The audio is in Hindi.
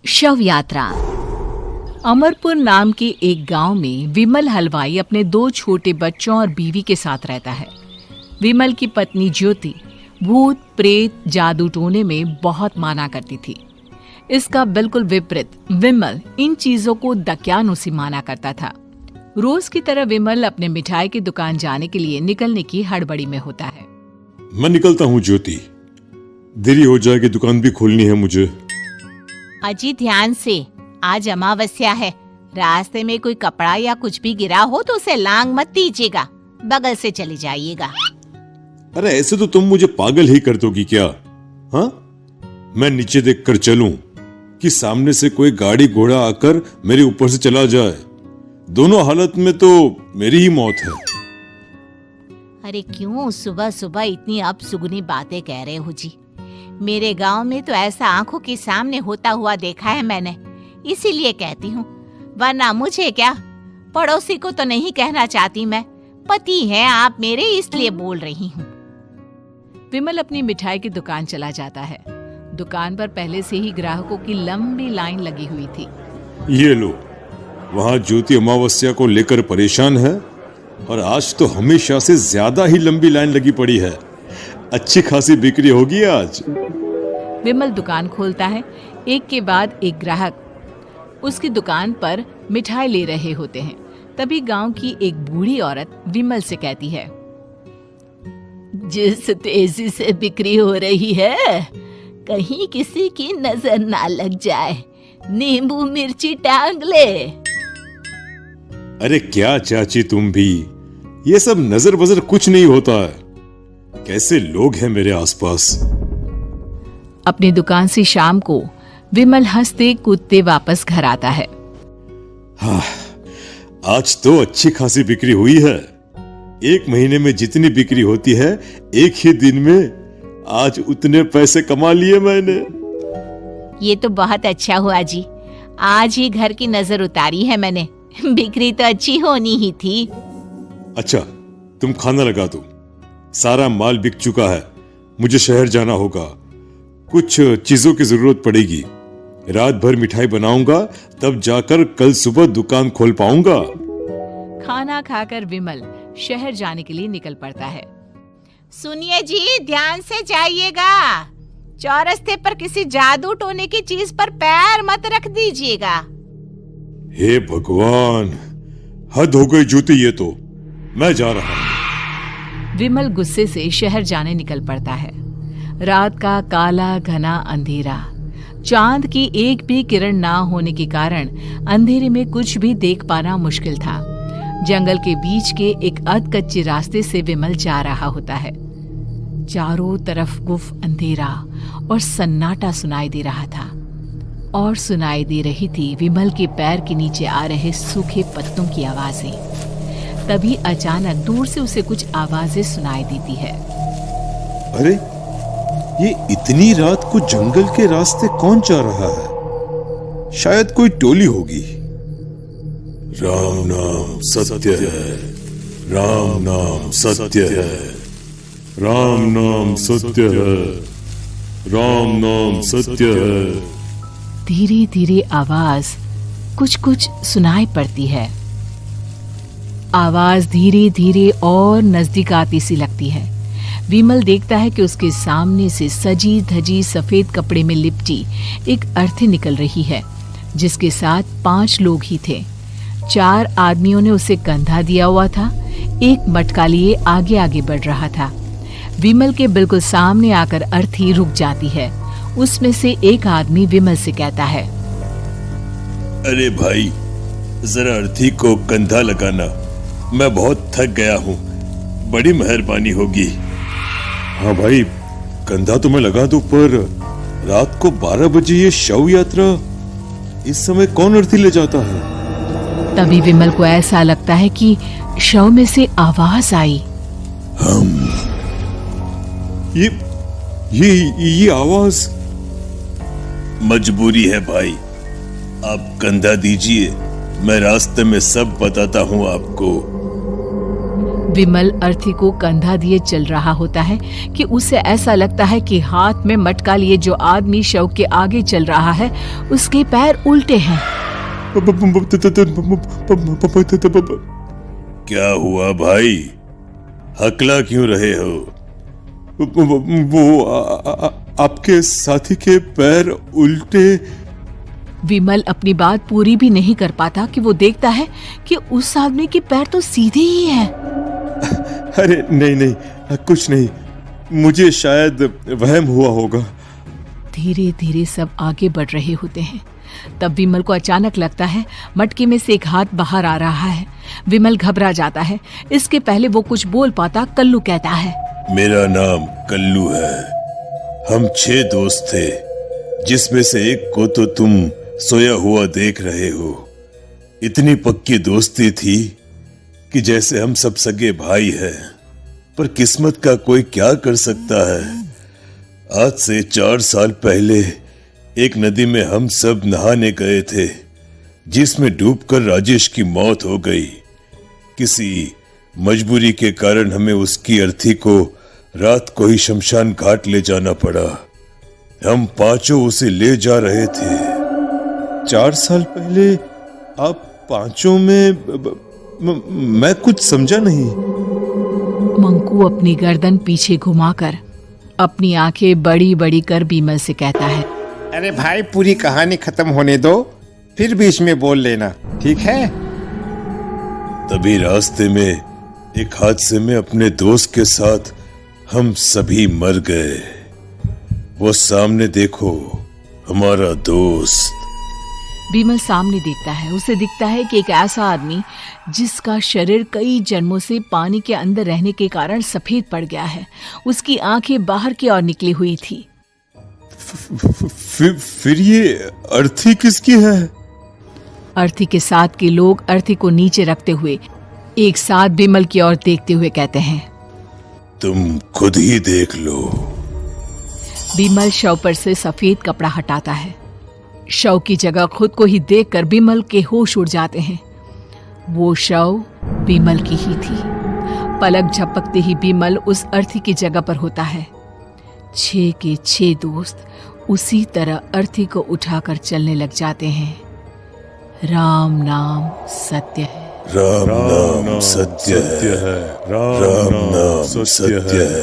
शव यात्रा। अमरपुर नाम के एक गांव में विमल हलवाई अपने 2 छोटे बच्चों और बीवी के साथ रहता है। विमल की पत्नी ज्योति भूत प्रेत जादू टोने में बहुत माना करती थी। इसका बिल्कुल विपरीत विमल इन चीजों को दक्यानुसी माना करता था। रोज की तरह विमल अपने मिठाई की दुकान जाने के लिए निकलने की हड़बड़ी में होता है। मैं निकलता हूँ ज्योति, देरी हो जाएगी, दुकान भी खोलनी है मुझे। अजी ध्यान से, आज अमावस्या है। रास्ते में कोई कपड़ा या कुछ भी गिरा हो तो उसे लांग मत दीजिएगा, बगल से चले जाइएगा। अरे ऐसे तो तुम मुझे पागल ही कर दोगी क्या? हाँ, मैं नीचे देखकर चलूं कि सामने से कोई गाड़ी घोड़ा आकर मेरे ऊपर से चला जाए? दोनों हालत में तो मेरी ही मौत है। अरे क्यों सुबह सुबह इतनी अपसुगनी बातें कह रहे हो जी? मेरे गांव में तो ऐसा आंखों के सामने होता हुआ देखा है मैंने, इसीलिए कहती हूँ, वरना मुझे क्या, पड़ोसी को तो नहीं कहना चाहती मैं। पति हैं आप मेरे, इसलिए बोल रही हूँ। विमल अपनी मिठाई की दुकान चला जाता है। दुकान पर पहले से ही ग्राहकों की लंबी लाइन लगी हुई थी। ये लो, वहाँ ज्योति अमावस्या को लेकर परेशान है और आज तो हमेशा से ज्यादा ही लंबी लाइन लगी पड़ी है। अच्छी खासी बिक्री होगी आज। विमल दुकान खोलता है। एक के बाद एक ग्राहक उसकी दुकान पर मिठाई ले रहे होते हैं। तभी गांव की एक बूढ़ी औरत विमल से कहती है, जिस तेजी से बिक्री हो रही है, कहीं किसी की नजर ना लग जाए, नींबू मिर्ची टांग ले। अरे क्या चाची, तुम भी ये सब नजर बजर कुछ नहीं होता है। कैसे लोग हैं मेरे आसपास। अपनी दुकान से शाम को विमल हंसते कूदते वापस घर आता है। हाँ, आज तो अच्छी खासी बिक्री हुई है। 1 महीने में जितनी बिक्री होती है, एक ही दिन में आज उतने पैसे कमा लिए मैंने। ये तो बहुत अच्छा हुआ जी, आज ही घर की नजर उतारी है मैंने। बिक्री तो अच्छी होनी ही थी। अच्छा, तुम खाना लगा दो, सारा माल बिक चुका है। मुझे शहर जाना होगा, कुछ चीजों की जरूरत पड़ेगी। रात भर मिठाई बनाऊंगा, तब जाकर कल सुबह दुकान खोल पाऊंगा। खाना खाकर विमल शहर जाने के लिए निकल पड़ता है। सुनिए जी, ध्यान से जाइएगा। चौरस्ते पर किसी जादू टोने की चीज पर पैर मत रख दीजिएगा। हे भगवान, हद हो गई ज्योति, ये तो मैं जा रहा हूं। विमल गुस्से से शहर जाने निकल पड़ता है। रात का काला घना अंधेरा, चांद की एक भी किरण ना होने के कारण अंधेरे में कुछ भी देख पाना मुश्किल था। जंगल के बीच के एक अधकच्चे रास्ते से विमल जा रहा होता है। चारों तरफ गुफ अंधेरा और सन्नाटा सुनाई दे रहा था, और सुनाई दे रही थी विमल के पैर के नीचे आ रहे सूखे पत्तों की आवाजें। तभी अचानक दूर से उसे कुछ आवाजें सुनाई देती है। अरे, ये इतनी रात को जंगल के रास्ते कौन जा रहा है? शायद कोई टोली होगी। राम नाम सत्य है, राम नाम सत्य है, राम नाम सत्य है, राम नाम सत्य है। धीरे धीरे आवाज कुछ कुछ सुनाई पड़ती है। आवाज धीरे धीरे और नजदीक आती सी लगती है। विमल देखता है कि उसके सामने से सजी धजी सफेद कपड़े में लिपटी एक अर्थी निकल रही है, जिसके साथ 5 लोग ही थे। 4 आदमियों ने उसे कंधा दिया हुआ था। एक मटका लिए आगे आगे बढ़ रहा था। विमल के बिल्कुल सामने आकर अर्थी रुक जाती है। उसमें से एक आदमी विमल से कहता है, अरे भाई, जरा अर्थी को कंधा लगाना, मैं बहुत थक गया हूँ, बड़ी मेहरबानी होगी। हाँ भाई, कंधा तो मैं लगा दूं, पर रात को 12 बजे ये शव यात्रा, इस समय कौन अर्थी ले जाता है? तभी विमल को ऐसा लगता है कि शव में से आवाज आई, ये आवाज। मजबूरी है भाई, आप कंधा दीजिए, मैं रास्ते में सब बताता हूँ आपको। विमल अर्थी को कंधा दिए चल रहा होता है कि उसे ऐसा लगता है कि हाथ में मटका लिए जो आदमी शव के आगे चल रहा है उसके पैर उल्टे हैं। क्या हुआ भाई, हकला क्यों रहे हो? वो आपके साथी के पैर उल्टे। विमल अपनी बात पूरी भी नहीं कर पाता कि वो देखता है कि उस आदमी के पैर तो सीधे ही हैं। अरे नहीं, कुछ नहीं, मुझे शायद वहम हुआ होगा। धीरे धीरे सब आगे बढ़ रहे होते हैं। तब विमल को अचानक लगता है मटके में से एक हाथ बाहर आ रहा है। विमल घबरा जाता है। इसके पहले वो कुछ बोल पाता, कल्लू कहता है, मेरा नाम कल्लू है। हम 6 दोस्त थे, जिसमें से एक को तो तुम सोया हुआ देख रहे हो। इतनी पक्की दोस्ती थी कि जैसे हम सब सगे भाई हैं। पर किस्मत का कोई क्या कर सकता है। आज से 4 साल पहले एक नदी में हम सब नहाने गए थे, जिसमें डूबकर राजेश की मौत हो गई। किसी मजबूरी के कारण हमें उसकी अर्थी को रात को ही शमशान घाट ले जाना पड़ा। हम 5 उसे ले जा रहे थे। 4 साल पहले आप 5 में मैं कुछ समझा नहीं। मंकू अपनी गर्दन पीछे घुमाकर अपनी आंखें बड़ी बड़ी कर बीमल से कहता है, अरे भाई, पूरी कहानी खत्म होने दो, फिर बीच में बोल लेना, ठीक है? तभी रास्ते में एक हादसे में अपने दोस्त के साथ हम सभी मर गए। वो सामने देखो, हमारा दोस्त। बीमल सामने देखता है। उसे दिखता है कि एक ऐसा आदमी जिसका शरीर कई जन्मों से पानी के अंदर रहने के कारण सफेद पड़ गया है। उसकी आंखें बाहर की ओर निकली हुई थी। फिर ये अर्थी किसकी है? अर्थी के साथ के लोग अर्थी को नीचे रखते हुए एक साथ बीमल की ओर देखते हुए कहते हैं, तुम खुद ही देख लो। बीमल शव पर से सफेद कपड़ा हटाता है। शव की जगह खुद को ही देखकर बीमल के होश उड़ जाते हैं। वो शव बीमल की ही थी। पलक झपकते ही बीमल उस अर्थी की जगह पर होता है। 6 के 6 दोस्त उसी तरह अर्थी को उठाकर चलने लग जाते हैं। राम नाम सत्य है। राम नाम सत्य है। राम नाम सत्य है।